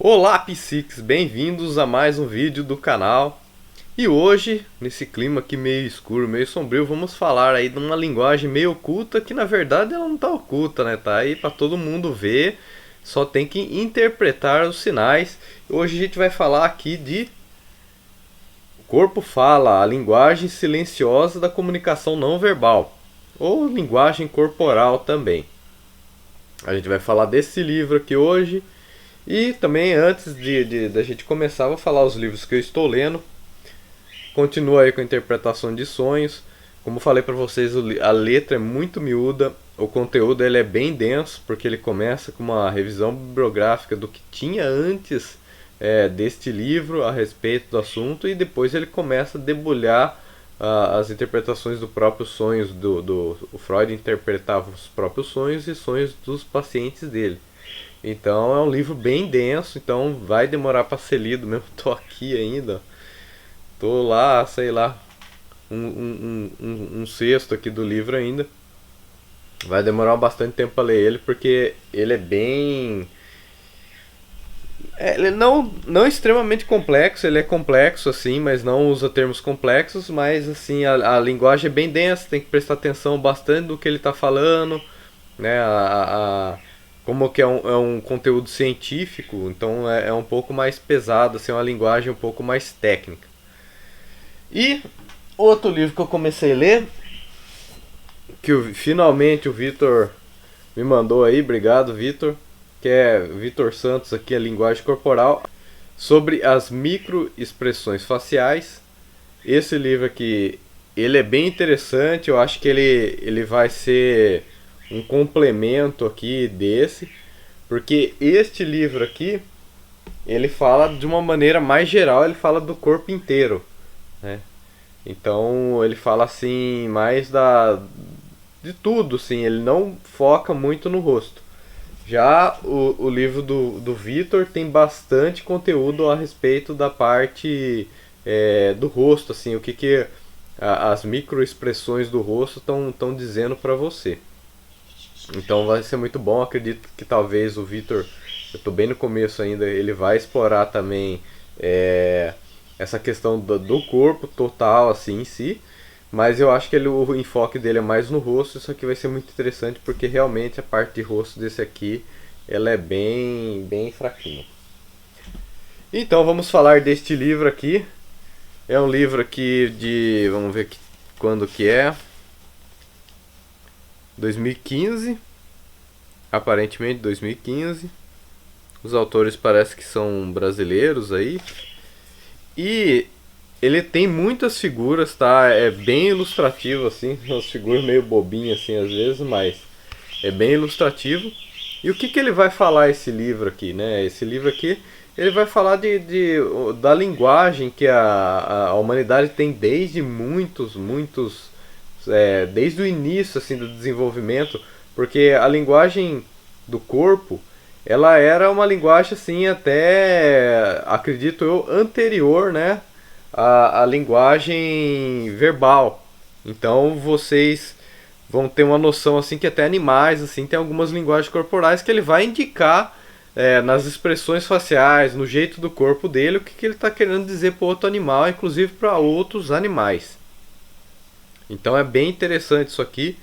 Olá, Psiques! Bem-vindos a mais um vídeo do canal. E hoje, nesse clima aqui meio escuro, meio sombrio, vamos falar aí de uma linguagem meio oculta que na verdade ela não tá oculta, né? Tá aí para todo mundo ver, só tem que interpretar os sinais. Hoje a gente vai falar aqui de o corpo fala, a linguagem silenciosa da comunicação não verbal, ou linguagem corporal também. A gente vai falar desse livro aqui hoje. E também antes da gente começar, vou falar os livros que eu estou lendo. Continua aí com a interpretação de sonhos. Como falei para vocês, a letra é muito miúda, o conteúdo ele é bem denso, porque ele começa com uma revisão bibliográfica do que tinha antes deste livro a respeito do assunto, e depois ele começa a debulhar as interpretações dos próprios sonhos. O Freud interpretava os próprios sonhos e sonhos dos pacientes dele. Então é um livro bem denso, então vai demorar para ser lido mesmo. Tô aqui ainda, tô lá, sei lá, um sexto aqui do livro ainda. Vai demorar bastante tempo para ler ele, porque ele é bem. Ele é não extremamente complexo, ele é complexo assim, mas não usa termos complexos, mas assim, a linguagem é bem densa, tem que prestar atenção bastante do que ele está falando, né? Como que é um conteúdo científico, então é um pouco mais pesado, assim, é uma linguagem um pouco mais técnica. E outro livro que eu comecei a ler, que finalmente o Vitor me mandou aí, obrigado Vitor, que é Vitor Santos aqui, a linguagem corporal, sobre as microexpressões faciais. Esse livro aqui, ele é bem interessante, eu acho que ele vai ser um complemento aqui desse, porque este livro aqui, ele fala de uma maneira mais geral, ele fala do corpo inteiro, né? Então ele fala assim mais de tudo, assim, ele não foca muito no rosto. Já o livro do Vitor tem bastante conteúdo a respeito da parte do rosto, assim, o que as microexpressões do rosto estão dizendo para você. Então vai ser muito bom, acredito que talvez o Vitor, eu estou bem no começo ainda, ele vai explorar também essa questão do corpo total assim em si, mas eu acho que o enfoque dele é mais no rosto. Isso aqui vai ser muito interessante porque realmente a parte de rosto desse aqui ela é bem fraquinha. Então vamos falar deste livro aqui. É um livro aqui vamos ver quando que é, 2015, aparentemente 2015. Os autores parece que são brasileiros aí. E ele tem muitas figuras, tá? É bem ilustrativo assim, umas figuras meio bobinhas assim às vezes, mas é bem ilustrativo. E o que ele vai falar esse livro aqui, né? Esse livro aqui, ele vai falar da linguagem que a humanidade tem desde desde o início assim do desenvolvimento, porque a linguagem do corpo, ela era uma linguagem assim até, acredito eu, anterior, né, à linguagem verbal. Então vocês vão ter uma noção assim que até animais assim tem algumas linguagens corporais que ele vai indicar nas expressões faciais, no jeito do corpo dele, o que ele está querendo dizer para outro animal, inclusive para outros animais. Então é bem interessante isso aqui.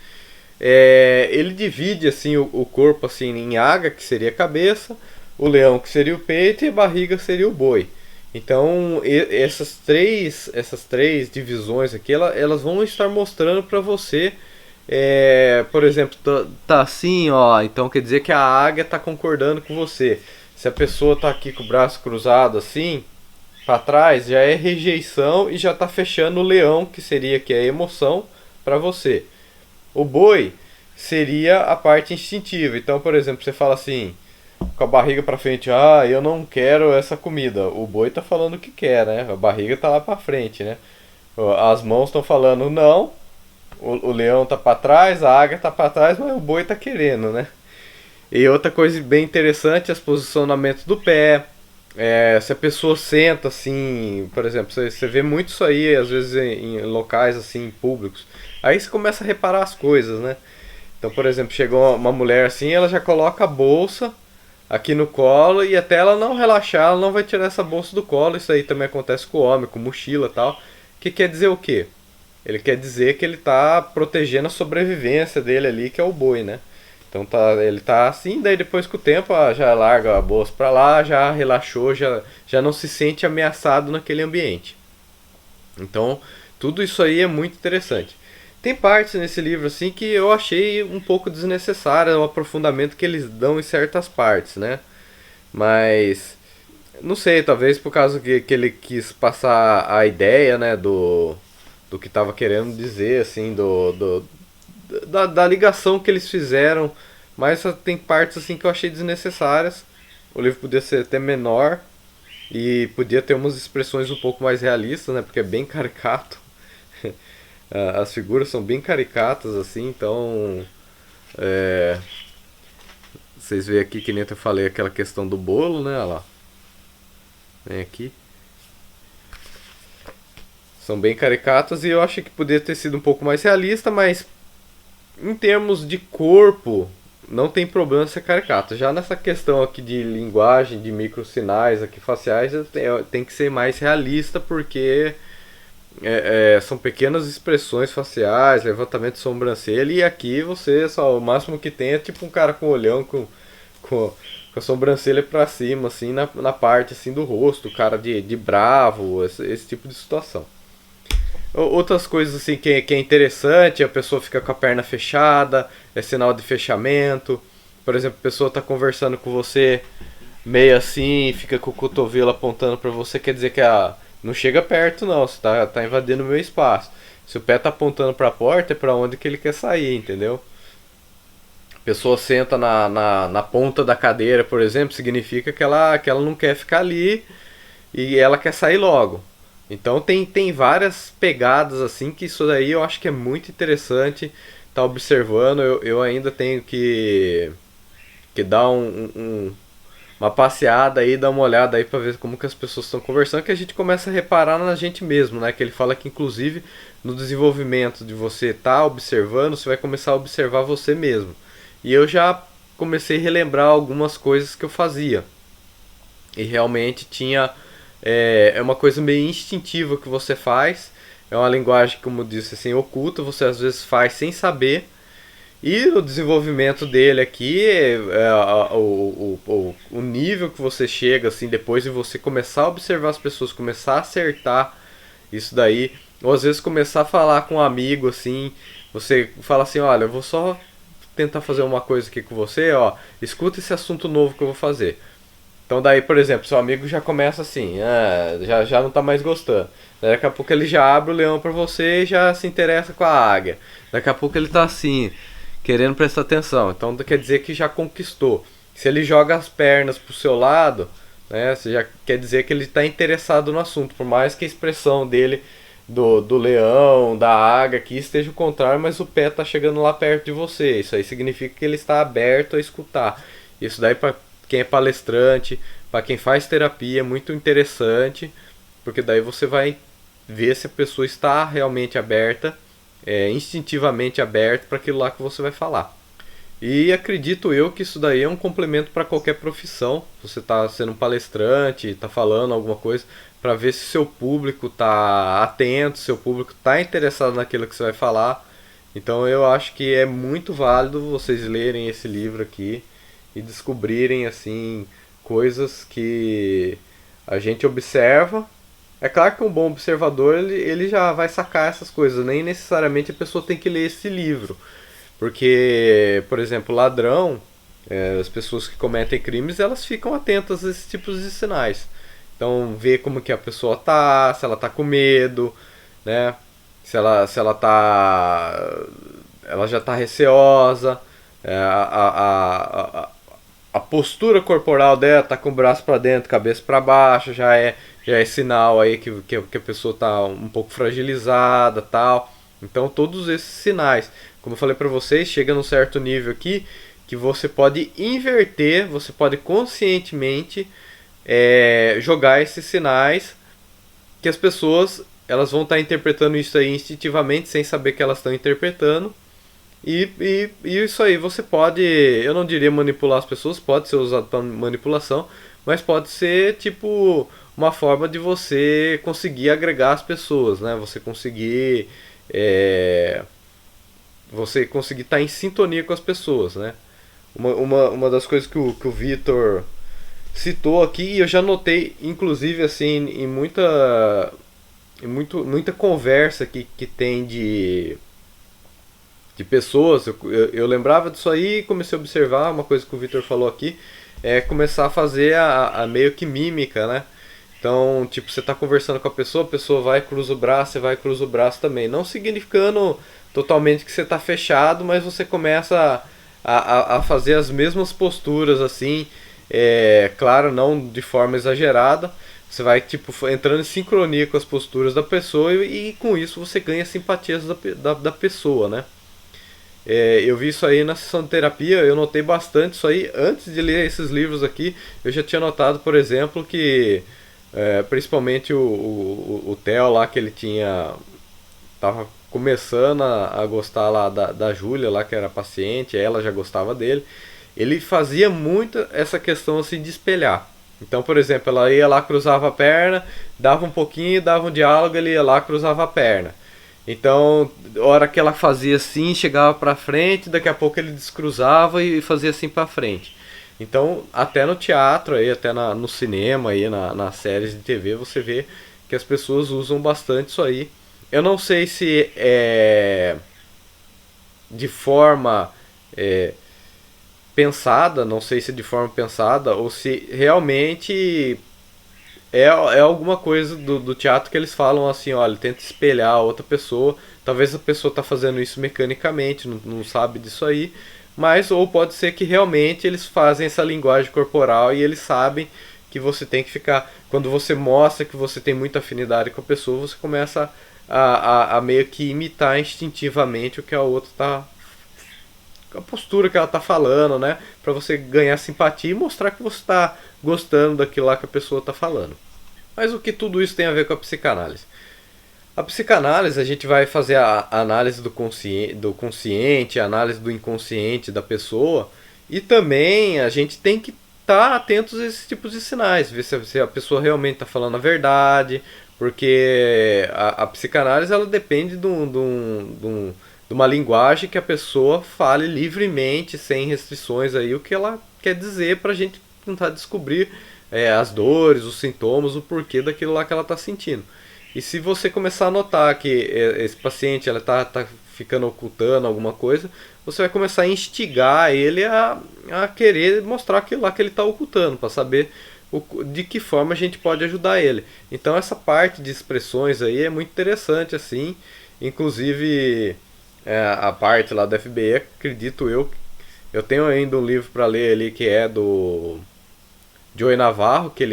Ele divide assim o corpo assim em águia, que seria a cabeça, o leão, que seria o peito, e a barriga seria o boi. Então essas três divisões aqui, elas vão estar mostrando para você, por exemplo, tá assim, ó, então quer dizer que a águia está concordando com você. Se a pessoa está aqui com o braço cruzado assim para trás, já é rejeição e já está fechando o leão, que seria que é emoção, para você. O boi seria a parte instintiva. Então, por exemplo, você fala assim, com a barriga para frente, eu não quero essa comida. O boi tá falando o que quer, né? A barriga tá lá para frente, né? As mãos estão falando não. O leão tá para trás, a águia tá para trás, mas o boi tá querendo, né? E outra coisa bem interessante, os posicionamentos do pé. Se a pessoa senta assim, por exemplo, você vê muito isso aí às vezes em locais assim públicos. Aí você começa a reparar as coisas, né? Então, por exemplo, chegou uma mulher assim, ela já coloca a bolsa aqui no colo, e até ela não relaxar, ela não vai tirar essa bolsa do colo. Isso aí também acontece com o homem, com mochila e tal. Que quer dizer o quê? Ele quer dizer que ele tá protegendo a sobrevivência dele ali, que é o boi, né? Então ele tá assim, daí depois com o tempo já larga a bolsa pra lá, já relaxou, já não se sente ameaçado naquele ambiente. Então, tudo isso aí é muito interessante. Tem partes nesse livro assim que eu achei um pouco desnecessária o aprofundamento que eles dão em certas partes, né? Mas não sei, talvez por causa que ele quis passar a ideia, né, do que estava querendo dizer, assim, da ligação que eles fizeram. Mas tem partes assim que eu achei desnecessárias. O livro podia ser até menor e podia ter umas expressões um pouco mais realistas, né? Porque é bem caricato. As figuras são bem caricatas, assim, então. É, vocês veem aqui que nem eu falei aquela questão do bolo, né? Olha lá. Vem aqui. São bem caricatas e eu acho que poderia ter sido um pouco mais realista, mas em termos de corpo, não tem problema ser caricato. Já nessa questão aqui de linguagem, de microsinais aqui faciais, tem que ser mais realista porque são pequenas expressões faciais, levantamento de sobrancelha, e aqui você só o máximo que tem é tipo um cara com o olhão com, com a sobrancelha pra cima, assim, na parte assim do rosto, cara de bravo, esse tipo de situação. Outras coisas assim que é interessante, a pessoa fica com a perna fechada, é sinal de fechamento. Por exemplo, a pessoa está conversando com você meio assim, fica com o cotovelo apontando para você, quer dizer que não chega perto não, você tá invadindo o meu espaço. Se o pé tá apontando para a porta, é para onde que ele quer sair, entendeu? A pessoa senta na ponta da cadeira, por exemplo, significa que ela não quer ficar ali e ela quer sair logo. Então tem várias pegadas assim que isso daí eu acho que é muito interessante estar observando. Eu ainda tenho que dar uma passeada aí, dar uma olhada aí para ver como que as pessoas estão conversando, que a gente começa a reparar na gente mesmo, né? Que ele fala que inclusive no desenvolvimento de você estar observando, você vai começar a observar você mesmo. E eu já comecei a relembrar algumas coisas que eu fazia. E realmente é uma coisa meio instintiva que você faz. É uma linguagem, como eu disse, assim, oculta. Você às vezes faz sem saber. E o desenvolvimento dele aqui, o nível que você chega, assim, depois de você começar a observar as pessoas, começar a acertar isso daí, ou às vezes começar a falar com um amigo, assim, você fala assim, olha, eu vou só tentar fazer uma coisa aqui com você, ó, escuta esse assunto novo que eu vou fazer. Então daí, por exemplo, seu amigo já começa assim, já não tá mais gostando. Daqui a pouco ele já abre o leão pra você e já se interessa com a águia. Daqui a pouco ele tá assim, querendo prestar atenção. Então quer dizer que já conquistou. Se ele joga as pernas pro seu lado, né, você já quer dizer que ele está interessado no assunto. Por mais que a expressão dele do leão, da águia aqui esteja o contrário, mas o pé tá chegando lá perto de você. Isso aí significa que ele está aberto a escutar. Isso daí para quem é palestrante, para quem faz terapia, é muito interessante, porque daí você vai ver se a pessoa está realmente aberta, instintivamente aberta para aquilo lá que você vai falar. E acredito eu que isso daí é um complemento para qualquer profissão. Você está sendo um palestrante, está falando alguma coisa, para ver se seu público está atento, seu público está interessado naquilo que você vai falar. Então eu acho que é muito válido vocês lerem esse livro aqui e descobrirem assim coisas que a gente observa. É claro que um bom observador ele já vai sacar essas coisas, nem necessariamente a pessoa tem que ler esse livro, porque, por exemplo, ladrão, as pessoas que cometem crimes, elas ficam atentas a esses tipos de sinais. Então, ver como que a pessoa tá, se ela tá com medo, né? Se ela tá, ela já tá receosa, a postura corporal dela tá com o braço para dentro, cabeça para baixo, já é sinal aí que a pessoa tá um pouco fragilizada, tal. Então todos esses sinais, como eu falei para vocês, chega num certo nível aqui que você pode inverter, você pode conscientemente jogar esses sinais que as pessoas elas vão estar interpretando isso aí instintivamente sem saber que elas estão interpretando, E isso aí você pode, eu não diria manipular as pessoas, pode ser usado para manipulação, mas pode ser tipo uma forma de você conseguir agregar as pessoas, né? É, você conseguir estar em sintonia com as pessoas, né? Uma das coisas que o Vitor citou aqui, e eu já notei, inclusive, assim, muita conversa que tem de pessoas. Eu lembrava disso aí e comecei a observar uma coisa que o Vitor falou aqui, é começar a fazer a meio que mímica, né? Então, tipo, você tá conversando com a pessoa vai, cruza o braço, você vai, cruza o braço também. Não significando totalmente que você tá fechado, mas você começa a fazer as mesmas posturas, assim, claro, não de forma exagerada. Você vai, tipo, entrando em sincronia com as posturas da pessoa e com isso você ganha simpatias da pessoa, né? Eu vi isso aí na sessão de terapia, eu notei bastante isso aí. Antes de ler esses livros aqui, eu já tinha notado, por exemplo, que principalmente o Theo lá, que ele tinha. Tava começando a gostar lá da Júlia, lá que era paciente, ela já gostava dele. Ele fazia muito essa questão assim de espelhar. Então, por exemplo, ela ia lá, cruzava a perna, dava um pouquinho, dava um diálogo, ele ia lá, cruzava a perna. Então, a hora que ela fazia assim, chegava pra frente, daqui a pouco ele descruzava e fazia assim pra frente. Então, até no teatro, aí, até no cinema, aí, nas séries de TV, você vê que as pessoas usam bastante isso aí. Eu não sei se é de forma é, pensada, não sei se de forma pensada ou se realmente é alguma coisa do teatro que eles falam assim, olha, tenta espelhar a outra pessoa. Talvez a pessoa está fazendo isso mecanicamente, não sabe disso aí, mas ou pode ser que realmente eles fazem essa linguagem corporal e eles sabem que você tem que ficar. Quando você mostra que você tem muita afinidade com a pessoa, você começa a meio que imitar instintivamente o que a outra está, a postura que ela tá falando, né? Pra você ganhar simpatia e mostrar que você tá gostando daquilo lá que a pessoa tá falando. Mas o que tudo isso tem a ver com a psicanálise? A psicanálise, a gente vai fazer a análise do consciente, a análise do inconsciente da pessoa, e também a gente tem que estar atentos a esses tipos de sinais, ver se a pessoa realmente está falando a verdade, porque a psicanálise ela depende de uma linguagem que a pessoa fale livremente, sem restrições aí, o que ela quer dizer para a gente tentar descobrir as dores, os sintomas, o porquê daquilo lá que ela está sentindo. E se você começar a notar que esse paciente ela tá ficando ocultando alguma coisa, você vai começar a instigar ele a querer mostrar aquilo lá que ele está ocultando, para saber de que forma a gente pode ajudar ele. Então essa parte de expressões aí é muito interessante assim, inclusive a parte lá da FBI, acredito eu tenho ainda um livro para ler ali que é do Joey Navarro, que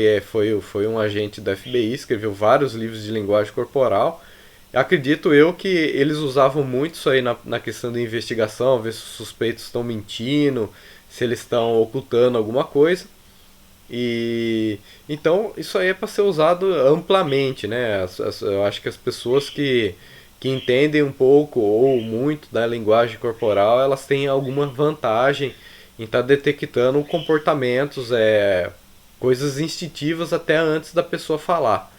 foi um agente da FBI, escreveu vários livros de linguagem corporal. Acredito eu que eles usavam muito isso aí na questão da investigação, ver se os suspeitos estão mentindo, se eles estão ocultando alguma coisa. E então isso aí é para ser usado amplamente, né? Eu acho que as pessoas que entendem um pouco ou muito da linguagem corporal, elas têm alguma vantagem em estar detectando comportamentos, coisas instintivas até antes da pessoa falar.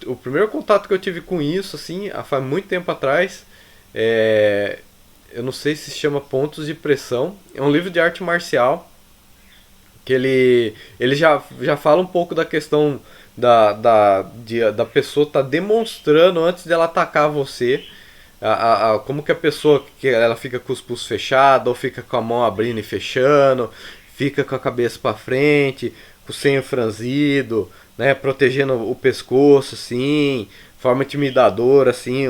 O primeiro contato que eu tive com isso, assim, faz muito tempo atrás, eu não sei se chama Pontos de Pressão, é um livro de arte marcial que ele já fala um pouco da questão da pessoa estar demonstrando antes dela atacar você, como que a pessoa que ela fica com os pulsos fechados, ou fica com a mão abrindo e fechando, fica com a cabeça para frente, com o senho franzido, né, protegendo o pescoço, assim, forma intimidadora, assim,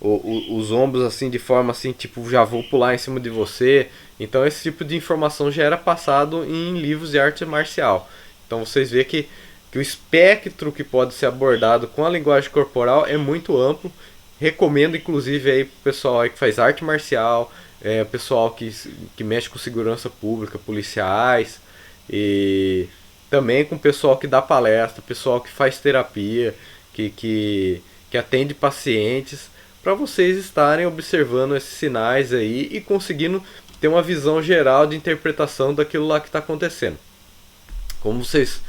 os ombros assim de forma assim, tipo, já vou pular em cima de você. Então esse tipo de informação já era passado em livros de arte marcial. Então vocês veem que o espectro que pode ser abordado com a linguagem corporal é muito amplo. Recomendo inclusive aí pro pessoal aí que faz arte marcial, pessoal que mexe com segurança pública, policiais, e também com o pessoal que dá palestra, pessoal que faz terapia, que, que, que atende pacientes, para vocês estarem observando esses sinais aí e conseguindo ter uma visão geral de interpretação daquilo lá que está acontecendo. Como vocês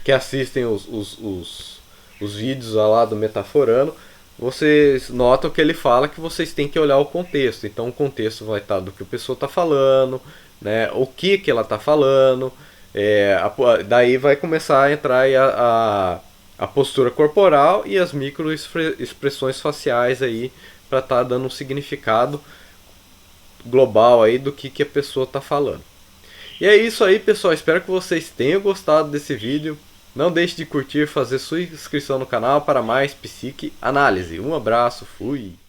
que assistem os vídeos lá do Metaforando, vocês notam que ele fala que vocês têm que olhar o contexto. Então o contexto vai estar do que a pessoa está falando, né, o que ela está falando, daí vai começar a entrar a postura corporal e as microexpressões faciais aí para estar dando um significado global aí do que a pessoa está falando. E é isso aí, pessoal, espero que vocês tenham gostado desse vídeo. Não deixe de curtir, fazer sua inscrição no canal para mais Psique Análise. Um abraço, fui!